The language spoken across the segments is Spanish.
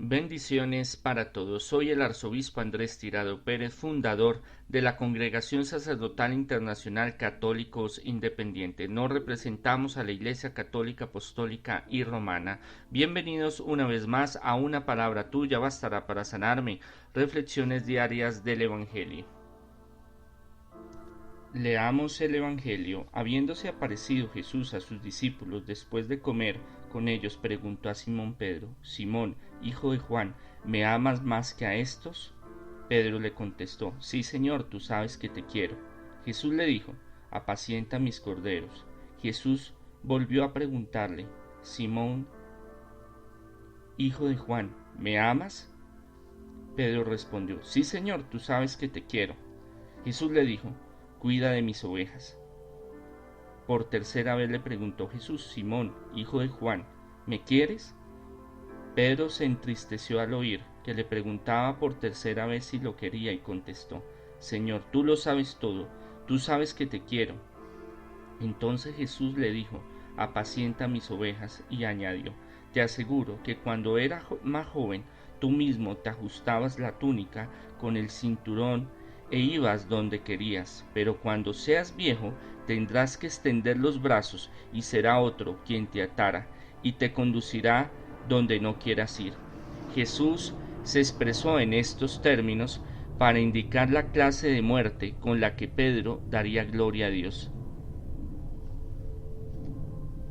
Bendiciones para todos. Soy el arzobispo Andrés Tirado Pérez, fundador de la Congregación Sacerdotal Internacional Católicos Independientes. Nos representamos a la Iglesia Católica Apostólica y Romana. Bienvenidos una vez más a Una Palabra Tuya Bastará para Sanarme, reflexiones diarias del Evangelio. Leamos el Evangelio. Habiéndose aparecido Jesús a sus discípulos después de comer con ellos, preguntó a Simón Pedro: Simón, hijo de Juan, ¿me amas más que a estos? Pedro le contestó: Sí, Señor, tú sabes que te quiero. Jesús le dijo: Apacienta mis corderos. Jesús volvió a preguntarle: Simón, hijo de Juan, ¿me amas? Pedro respondió: Sí, Señor, tú sabes que te quiero. Jesús le dijo: Cuida de mis ovejas. Por tercera vez le preguntó Jesús: Simón, hijo de Juan, ¿me quieres? Pedro se entristeció al oír que le preguntaba por tercera vez si lo quería y contestó: Señor, tú lo sabes todo, tú sabes que te quiero. Entonces Jesús le dijo: Apacienta mis ovejas, y añadió: Te aseguro que cuando eras más joven, tú mismo te ajustabas la túnica con el cinturón e ibas donde querías, pero cuando seas viejo tendrás que extender los brazos y será otro quien te atara y te conducirá donde no quieras ir. Jesús se expresó en estos términos para indicar la clase de muerte con la que Pedro daría gloria a Dios.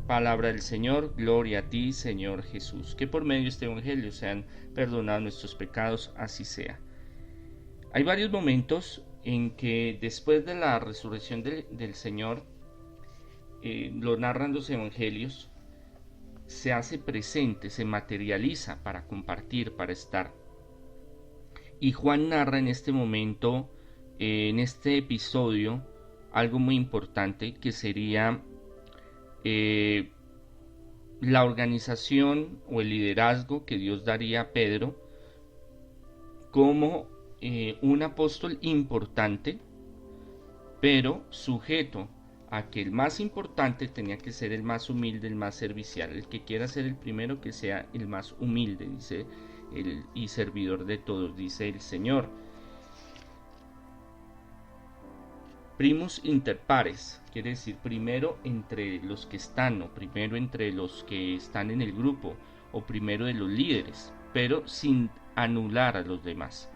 Palabra del Señor, gloria a ti, Señor Jesús. Que por medio de este Evangelio sean perdonados nuestros pecados, así sea. Hay varios momentos en que después de la resurrección del Señor, lo narran los evangelios, se hace presente, se materializa para compartir, para estar. Y Juan narra en este momento, en este episodio, algo muy importante que sería la organización o el liderazgo que Dios daría a Pedro como un apóstol importante, pero sujeto a que el más importante tenía que ser el más humilde, el más servicial. El que quiera ser el primero, que sea el más humilde, dice y servidor de todos, dice el Señor. Primus inter pares, quiere decir primero entre los que están, o primero entre los que están en el grupo, o primero de los líderes, pero sin anular a los demás.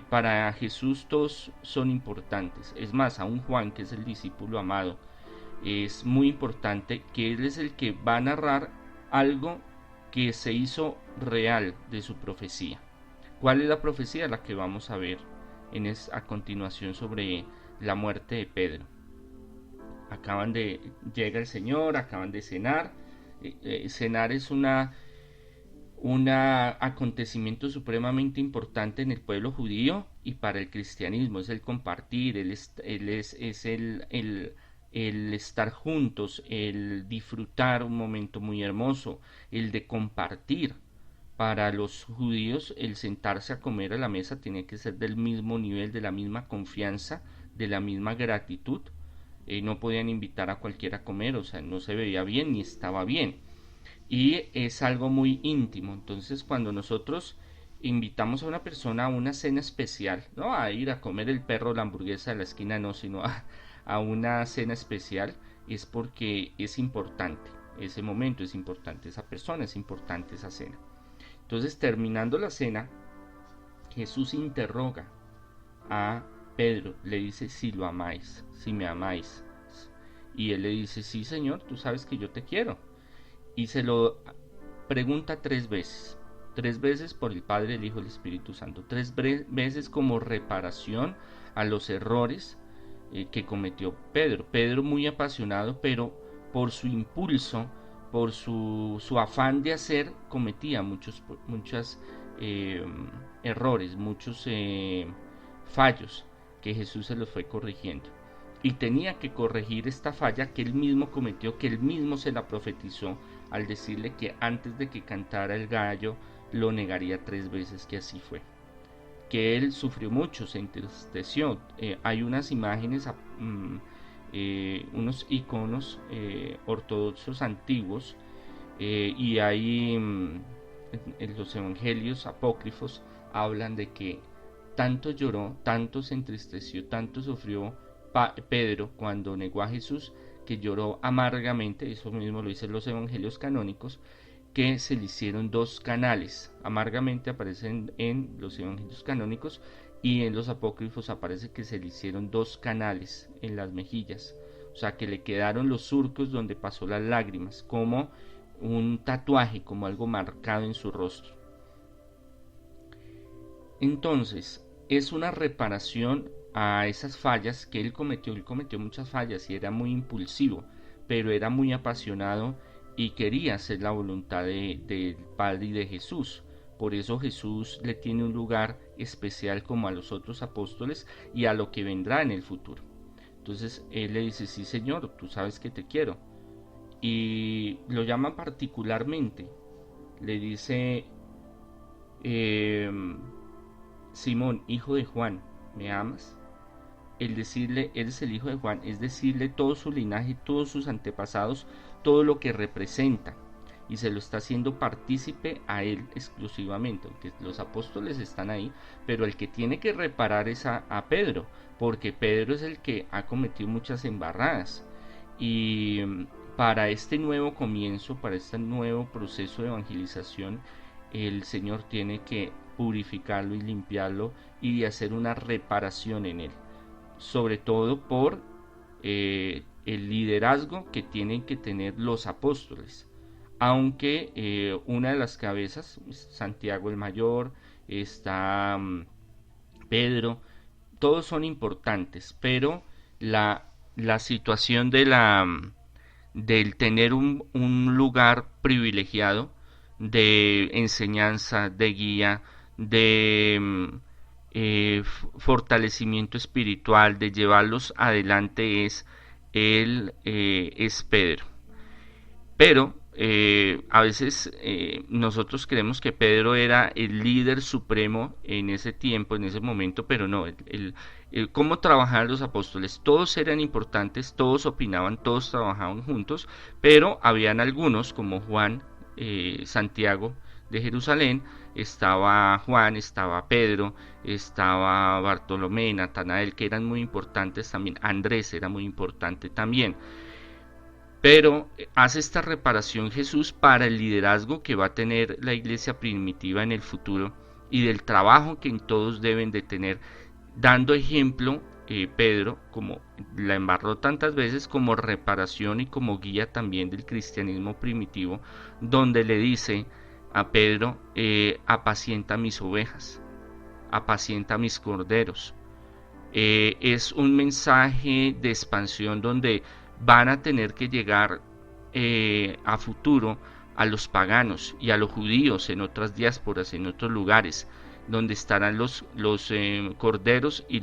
Para Jesús todos son importantes. Es más, aún Juan, que es el discípulo amado, es muy importante que él es el que va a narrar algo que se hizo real de su profecía. ¿Cuál es la profecía? La que vamos a ver a continuación sobre la muerte de Pedro. Llega el Señor, acaban de cenar. Cenar es un acontecimiento supremamente importante en el pueblo judío y para el cristianismo. Es el compartir, es el estar juntos, el disfrutar un momento muy hermoso, el de compartir. Para los judíos el sentarse a comer a la mesa tiene que ser del mismo nivel, de la misma confianza, de la misma gratitud. No podían invitar a cualquiera a comer, o sea, no se veía bien ni estaba bien. Y es algo muy íntimo. Entonces, cuando nosotros invitamos a una persona a una cena especial, no a ir a comer el perro o la hamburguesa de la esquina, no, sino a una cena especial, es porque es importante. Ese momento es importante, esa persona es importante, esa cena. Entonces, terminando la cena, Jesús interroga a Pedro, le dice: si lo amáis, si me amáis. Y él le dice: sí, Señor, tú sabes que yo te quiero. Y se lo pregunta 3 veces. 3 veces por el Padre, el Hijo y el Espíritu Santo. 3 veces como reparación a los errores que cometió Pedro. Pedro muy apasionado, pero por su impulso, por su afán de hacer, cometía muchos errores, muchos fallos que Jesús se los fue corrigiendo. Y tenía que corregir esta falla que él mismo cometió, que él mismo se la profetizó al decirle que antes de que cantara el gallo lo negaría 3 veces, que así fue. Que él sufrió mucho, se entristeció. Hay unas imágenes, unos iconos ortodoxos antiguos, y hay en los evangelios apócrifos hablan de que tanto lloró, tanto se entristeció, tanto sufrió Pedro cuando negó a Jesús, que lloró amargamente. Eso mismo lo dicen los evangelios canónicos, que se le hicieron dos canales. Amargamente aparecen en los evangelios canónicos, y en los apócrifos aparece que se le hicieron dos canales en las mejillas, o sea que le quedaron los surcos donde pasó las lágrimas, como un tatuaje, como algo marcado en su rostro. Entonces, es una reparación a esas fallas que él cometió. Él cometió muchas fallas y era muy impulsivo, pero era muy apasionado y quería hacer la voluntad del Padre y de Jesús. Por eso Jesús le tiene un lugar especial como a los otros apóstoles y a lo que vendrá en el futuro. Entonces él le dice: sí, Señor, tú sabes que te quiero. Y lo llama particularmente. Le dice: Simón, hijo de Juan, ¿me amas? El decirle, eres el hijo de Juan, es decirle todo su linaje, todos sus antepasados, todo lo que representa. Y se lo está haciendo partícipe a él exclusivamente, aunque los apóstoles están ahí, pero el que tiene que reparar es a Pedro, porque Pedro es el que ha cometido muchas embarradas. Y para este nuevo comienzo, para este nuevo proceso de evangelización, el Señor tiene que purificarlo y limpiarlo y hacer una reparación en él, sobre todo por el liderazgo que tienen que tener los apóstoles. Aunque una de las cabezas, Santiago el Mayor, está Pedro, todos son importantes, pero la situación del tener un lugar privilegiado de enseñanza, de guía, de fortalecimiento espiritual, de llevarlos adelante, es Pedro. Pero a veces nosotros creemos que Pedro era el líder supremo en ese tiempo, en ese momento, pero no. Cómo trabajaban los apóstoles, todos eran importantes, todos opinaban, todos trabajaban juntos, pero habían algunos como Juan, Santiago de Jerusalén, estaba Juan, estaba Pedro, estaba Bartolomé, Natanael, que eran muy importantes también. Andrés era muy importante también. Pero hace esta reparación Jesús para el liderazgo que va a tener la iglesia primitiva en el futuro y del trabajo que todos deben de tener, dando ejemplo Pedro, como la embarró tantas veces, como reparación y como guía también del cristianismo primitivo, donde le dice a Pedro: apacienta mis ovejas, apacienta mis corderos. Es un mensaje de expansión donde van a tener que llegar a futuro a los paganos y a los judíos en otras diásporas, en otros lugares, donde estarán los corderos y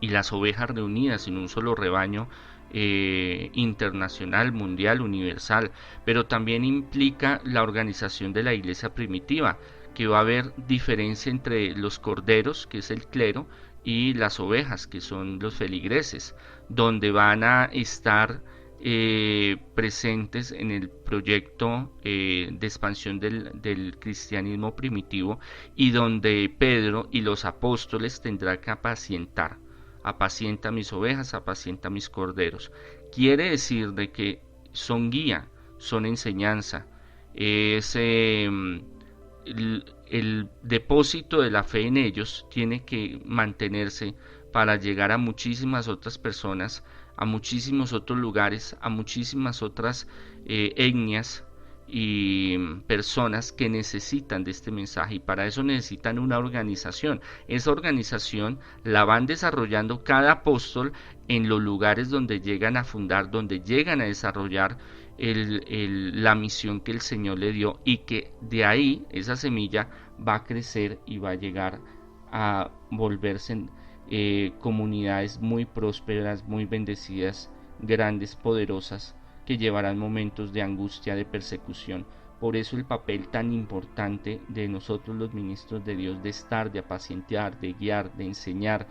las ovejas reunidas en un solo rebaño internacional, mundial, universal. Pero también implica la organización de la iglesia primitiva, que va a haber diferencia entre los corderos, que es el clero, y las ovejas, que son los feligreses, donde van a estar presentes en el proyecto de expansión del cristianismo primitivo, y donde Pedro y los apóstoles tendrán que apacientar. Apacienta mis ovejas, apacienta mis corderos. Quiere decir de que son guía, son enseñanza, es el depósito de la fe en ellos tiene que mantenerse para llegar a muchísimas otras personas, a muchísimos otros lugares, a muchísimas otras etnias y personas que necesitan de este mensaje, y para eso necesitan una organización. Esa organización la van desarrollando cada apóstol en los lugares donde llegan a fundar, donde llegan a desarrollar la misión que el Señor le dio, y que de ahí esa semilla va a crecer y va a llegar a volverse comunidades muy prósperas, muy bendecidas, grandes, poderosas, que llevarán momentos de angustia, de persecución. Por eso el papel tan importante de nosotros los ministros de Dios, de estar, de apacentar, de guiar, de enseñar,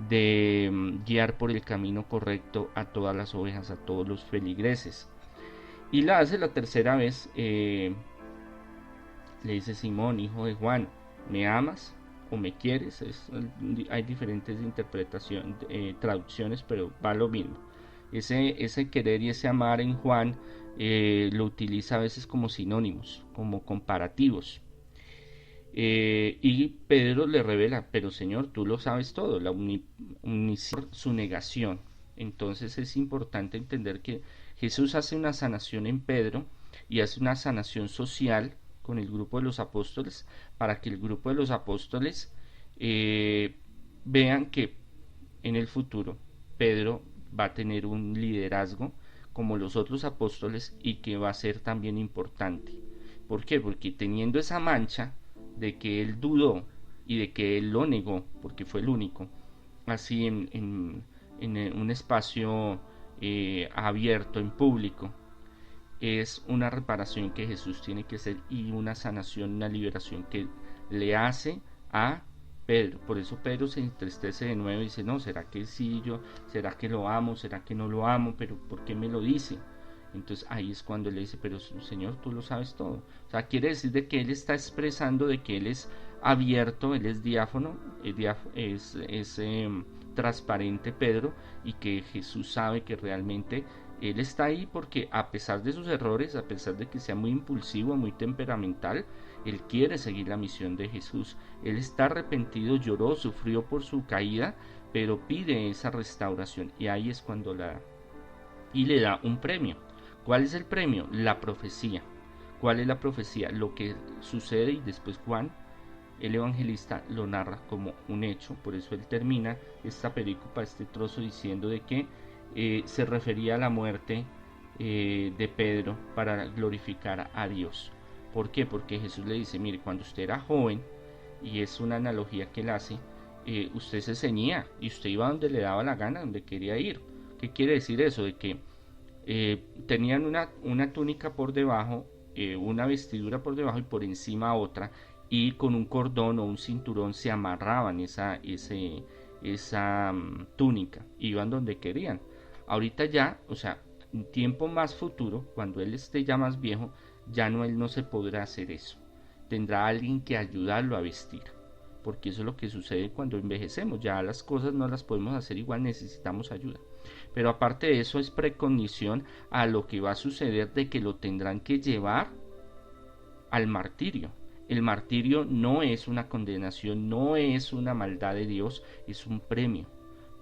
de guiar por el camino correcto a todas las ovejas, a todos los feligreses. Y la hace la tercera vez Le dice: Simón, hijo de Juan, ¿me amas o me quieres? Hay diferentes interpretaciones, traducciones, pero va lo mismo. Ese querer y ese amar en Juan lo utiliza a veces como sinónimos, como comparativos. Y Pedro le revela: pero Señor, tú lo sabes todo, su negación. Entonces es importante entender que Jesús hace una sanación en Pedro y hace una sanación social con el grupo de los apóstoles, para que el grupo de los apóstoles eh, vean que en el futuro Pedro va a tener un liderazgo como los otros apóstoles y que va a ser también importante. ¿Por qué? Porque teniendo esa mancha de que él dudó y de que él lo negó, porque fue el único, así en un espacio abierto, en público, es una reparación que Jesús tiene que hacer y una sanación, una liberación que le hace a Pedro. Por eso Pedro se entristece de nuevo y dice: no, ¿será que sí yo? ¿Será que lo amo? ¿Será que no lo amo? Pero ¿por qué me lo dice? Entonces ahí es cuando él le dice: pero Señor, tú lo sabes todo. O sea, quiere decir de que él está expresando de que él es abierto, él es diáfano, es transparente Pedro, y que Jesús sabe que realmente él está ahí porque, a pesar de sus errores, a pesar de que sea muy impulsivo, muy temperamental, él quiere seguir la misión de Jesús. Él está arrepentido, lloró, sufrió por su caída, pero pide esa restauración, y ahí es cuando y le da un premio. ¿Cuál es el premio? La profecía. ¿Cuál es la profecía? Lo que sucede, y después Juan, el evangelista, lo narra como un hecho. Por eso él termina esta perícopa, este trozo, diciendo de que se refería a la muerte de Pedro para glorificar a Dios. ¿Por qué? Porque Jesús le dice: mire, cuando usted era joven, y es una analogía que él hace, usted se ceñía y usted iba donde le daba la gana, donde quería ir. ¿Qué quiere decir eso? De que tenían una túnica por debajo, una vestidura por debajo y por encima otra, y con un cordón o un cinturón se amarraban esa túnica, iban donde querían. Ahorita ya, o sea, en tiempo más futuro, cuando él esté ya más viejo, ya no, él no se podrá hacer eso. Tendrá alguien que ayudarlo a vestir, porque eso es lo que sucede cuando envejecemos. Ya las cosas no las podemos hacer igual, necesitamos ayuda. Pero aparte de eso, es precognición a lo que va a suceder, de que lo tendrán que llevar al martirio. El martirio no es una condenación, no es una maldad de Dios, es un premio,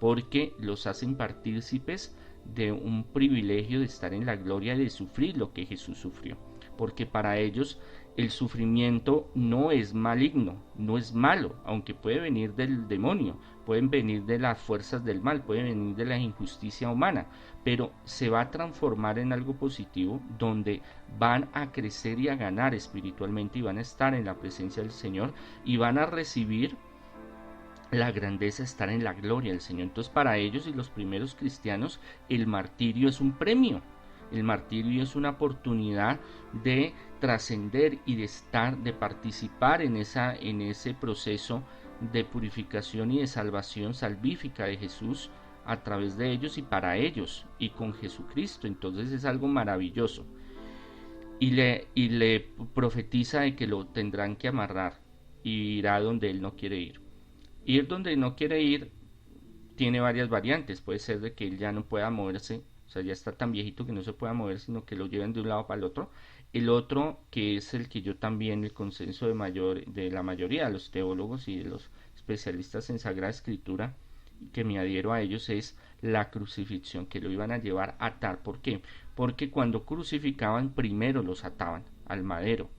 porque los hacen partícipes de un privilegio de estar en la gloria y de sufrir lo que Jesús sufrió. Porque para ellos el sufrimiento no es maligno, no es malo, aunque puede venir del demonio, pueden venir de las fuerzas del mal, puede venir de la injusticia humana, pero se va a transformar en algo positivo, donde van a crecer y a ganar espiritualmente, y van a estar en la presencia del Señor, y van a recibir la grandeza de estar en la gloria del Señor. Entonces, para ellos y los primeros cristianos, el martirio es un premio. El martirio es una oportunidad de trascender y de estar, de participar en ese proceso de purificación y de salvación salvífica de Jesús, a través de ellos y para ellos, y con Jesucristo. Entonces es algo maravilloso. Y le profetiza de que lo tendrán que amarrar, y irá donde él no quiere ir. Ir donde no quiere ir tiene varias variantes. Puede ser de que él ya no pueda moverse, o sea, ya está tan viejito que no se pueda mover, sino que lo lleven de un lado para el otro. El otro, que es el que yo también, el consenso de la mayoría de los teólogos y de los especialistas en Sagrada Escritura, que me adhiero a ellos, es la crucifixión, que lo iban a llevar a atar. ¿Por qué? Porque cuando crucificaban, primero los ataban al madero,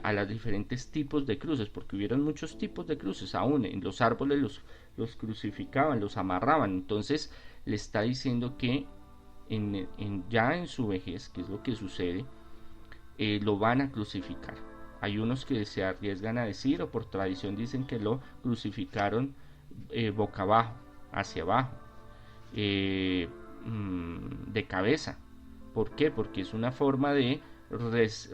a los diferentes tipos de cruces, porque hubieron muchos tipos de cruces, aún en los árboles los crucificaban, los amarraban. Entonces le está diciendo que ya en su vejez, que es lo que sucede, lo van a crucificar. Hay unos que se arriesgan a decir, o por tradición dicen, que lo crucificaron boca abajo, hacia abajo, de cabeza. ¿Por qué? Porque es una forma de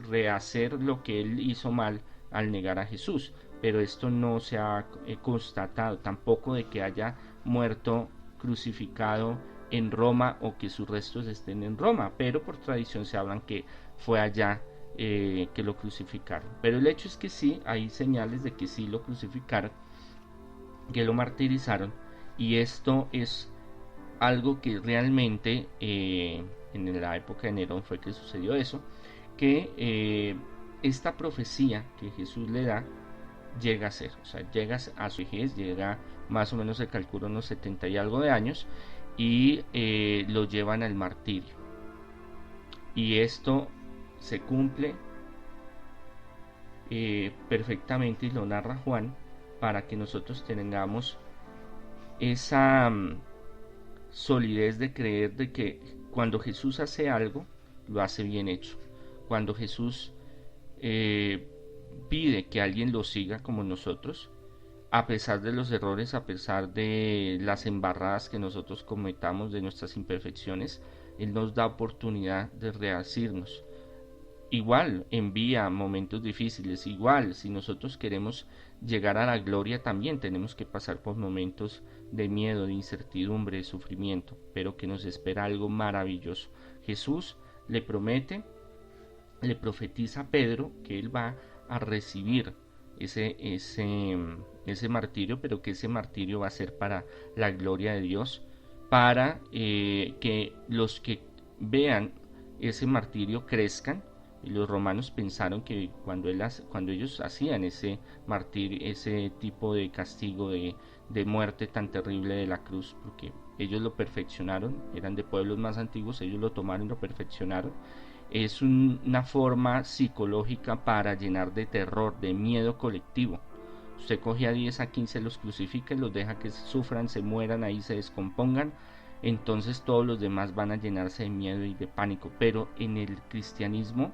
rehacer lo que él hizo mal al negar a Jesús. Pero esto no se ha constatado tampoco, de que haya muerto crucificado en Roma, o que sus restos estén en Roma, pero por tradición se hablan que fue allá que lo crucificaron. Pero el hecho es que sí, hay señales de que sí lo crucificaron, que lo martirizaron, y esto es algo que realmente en la época de Nerón fue que sucedió eso, que esta profecía que Jesús le da llega a ser, o sea, llega a su vejez, llega más o menos, se calcula unos 70 y algo de años, y lo llevan al martirio. Y esto se cumple perfectamente, y lo narra Juan, para que nosotros tengamos esa solidez de creer de que cuando Jesús hace algo, lo hace bien hecho. Cuando Jesús pide que alguien lo siga como nosotros, a pesar de los errores, a pesar de las embarradas que nosotros cometamos, de nuestras imperfecciones, Él nos da oportunidad de reasirnos. Igual envía momentos difíciles, igual si nosotros queremos llegar a la gloria también tenemos que pasar por momentos de miedo, de incertidumbre, de sufrimiento, pero que nos espera algo maravilloso. Jesús le promete, le profetiza a Pedro que él va a recibir ese martirio, pero que ese martirio va a ser para la gloria de Dios, para que los que vean ese martirio crezcan. Y los romanos pensaron que cuando ellos hacían ese martirio, ese tipo de castigo de muerte tan terrible de la cruz, porque ellos lo perfeccionaron, eran de pueblos más antiguos, ellos lo tomaron y lo perfeccionaron, es una forma psicológica para llenar de terror, de miedo colectivo. Usted coge a 10, a 15, los crucifica, los deja que sufran, se mueran, ahí se descompongan, entonces todos los demás van a llenarse de miedo y de pánico. Pero en el cristianismo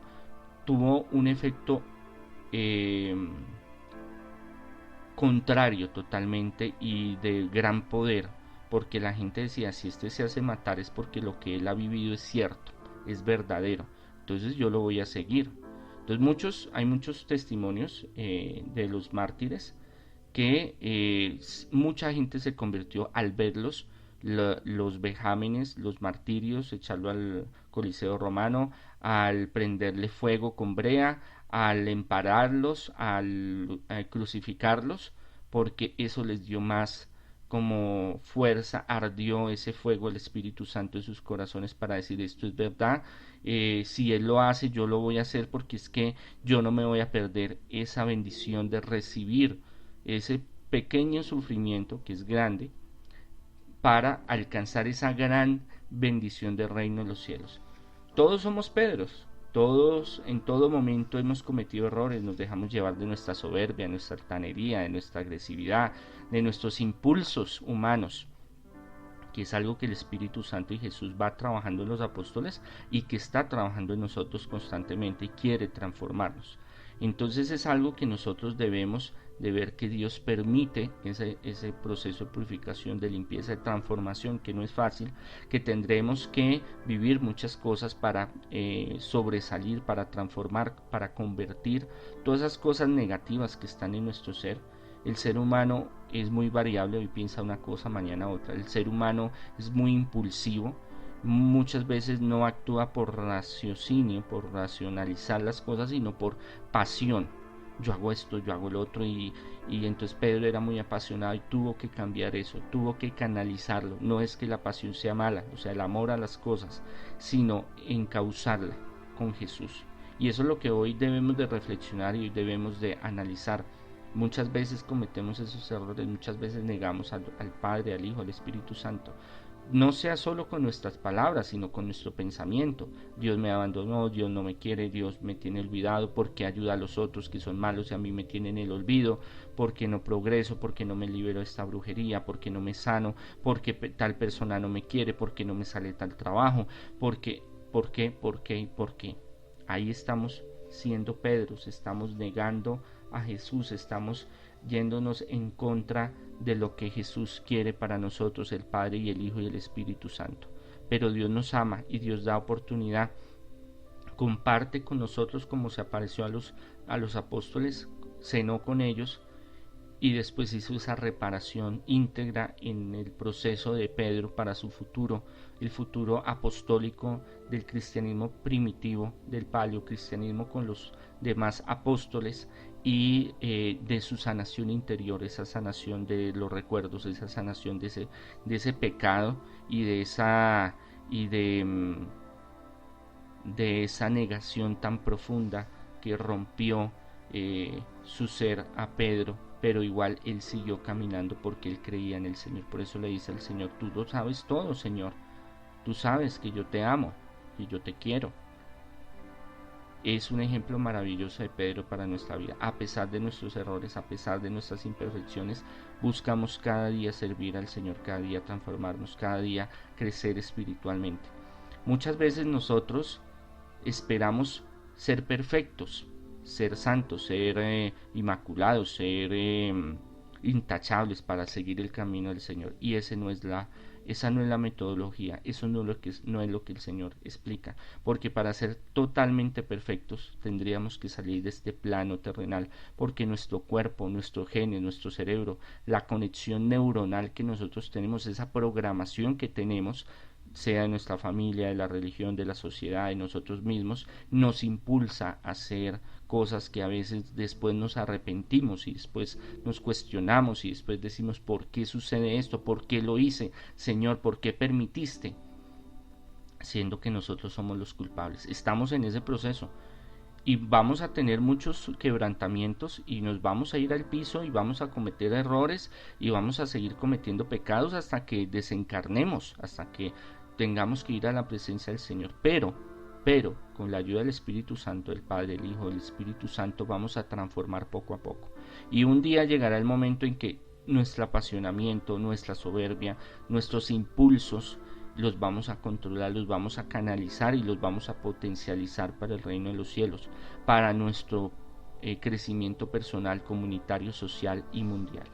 tuvo un efecto contrario totalmente y de gran poder, porque la gente decía, si este se hace matar es porque lo que él ha vivido es cierto, es verdadero, entonces yo lo voy a seguir. Entonces hay muchos testimonios de los mártires que mucha gente se convirtió al verlos, los vejámenes, los martirios, echarlo al Coliseo Romano, al prenderle fuego con brea, al empalarlos, al crucificarlos, porque eso les dio más como fuerza, ardió ese fuego, el Espíritu Santo en sus corazones para decir esto es verdad, si Él lo hace yo lo voy a hacer, porque es que yo no me voy a perder esa bendición de recibir ese pequeño sufrimiento que es grande para alcanzar esa gran bendición del reino de los cielos. Todos somos Pedros, todos en todo momento hemos cometido errores, nos dejamos llevar de nuestra soberbia, de nuestra altanería, de nuestra agresividad, de nuestros impulsos humanos, que es algo que el Espíritu Santo y Jesús va trabajando en los apóstoles y que está trabajando en nosotros constantemente y quiere transformarnos. Entonces es algo que nosotros debemos de ver, que Dios permite ese proceso de purificación, de limpieza, de transformación, que no es fácil, que tendremos que vivir muchas cosas para sobresalir, para transformar, para convertir todas esas cosas negativas que están en nuestro ser. El ser humano es muy variable, hoy piensa una cosa, mañana otra. El ser humano es muy impulsivo, muchas veces no actúa por raciocinio, por racionalizar las cosas, sino por pasión. Yo hago esto, yo hago el otro, y entonces Pedro era muy apasionado y tuvo que cambiar eso, tuvo que canalizarlo. No es que la pasión sea mala, o sea, el amor a las cosas, sino encauzarla con Jesús. Y eso es lo que hoy debemos de reflexionar y hoy debemos de analizar. Muchas veces cometemos esos errores, muchas veces negamos al Padre, al Hijo, al Espíritu Santo. No sea solo con nuestras palabras, sino con nuestro pensamiento. Dios me abandonó, Dios no me quiere, Dios me tiene olvidado, porque ayuda a los otros que son malos y a mí me tienen el olvido, porque no progreso, porque no me libero de esta brujería, porque no me sano, porque tal persona no me quiere, porque no me sale tal trabajo, ¿por qué? Ahí estamos siendo Pedros, estamos negando a Jesús, estamos yéndonos en contra de lo que Jesús quiere para nosotros, el Padre y el Hijo y el Espíritu Santo. Pero Dios nos ama y Dios da oportunidad, comparte con nosotros como se apareció a los apóstoles, cenó con ellos y después hizo esa reparación íntegra en el proceso de Pedro para su futuro, el futuro apostólico del cristianismo primitivo, del paleocristianismo con los demás apóstoles, y de su sanación interior, esa sanación de los recuerdos, esa sanación de ese pecado y de esa y de esa negación tan profunda que rompió su ser a Pedro, pero igual él siguió caminando porque él creía en el Señor. Por eso le dice al Señor: tú lo sabes todo, Señor, tú sabes que yo te amo y yo te quiero. Es un ejemplo maravilloso de Pedro para nuestra vida. A pesar de nuestros errores, a pesar de nuestras imperfecciones, buscamos cada día servir al Señor, cada día transformarnos, cada día crecer espiritualmente. Muchas veces nosotros esperamos ser perfectos, ser santos, ser inmaculados, ser intachables para seguir el camino del Señor, y esa no es la metodología, eso no es lo que el Señor explica, porque para ser totalmente perfectos tendríamos que salir de este plano terrenal, porque nuestro cuerpo, nuestro genes, nuestro cerebro, la conexión neuronal que nosotros tenemos, esa programación que tenemos, sea de nuestra familia, de la religión, de la sociedad, de nosotros mismos, nos impulsa a hacer cosas que a veces después nos arrepentimos y después nos cuestionamos y después decimos: ¿por qué sucede esto? ¿Por qué lo hice? Señor, ¿por qué permitiste? Siendo que nosotros somos los culpables. Estamos en ese proceso y vamos a tener muchos quebrantamientos y nos vamos a ir al piso y vamos a cometer errores y vamos a seguir cometiendo pecados hasta que desencarnemos, hasta que tengamos que ir a la presencia del Señor. Pero con la ayuda del Espíritu Santo, del Padre, del Hijo, del Espíritu Santo, vamos a transformar poco a poco. Y un día llegará el momento en que nuestro apasionamiento, nuestra soberbia, nuestros impulsos, los vamos a controlar, los vamos a canalizar y los vamos a potencializar para el reino de los cielos, para nuestro crecimiento personal, comunitario, social y mundial.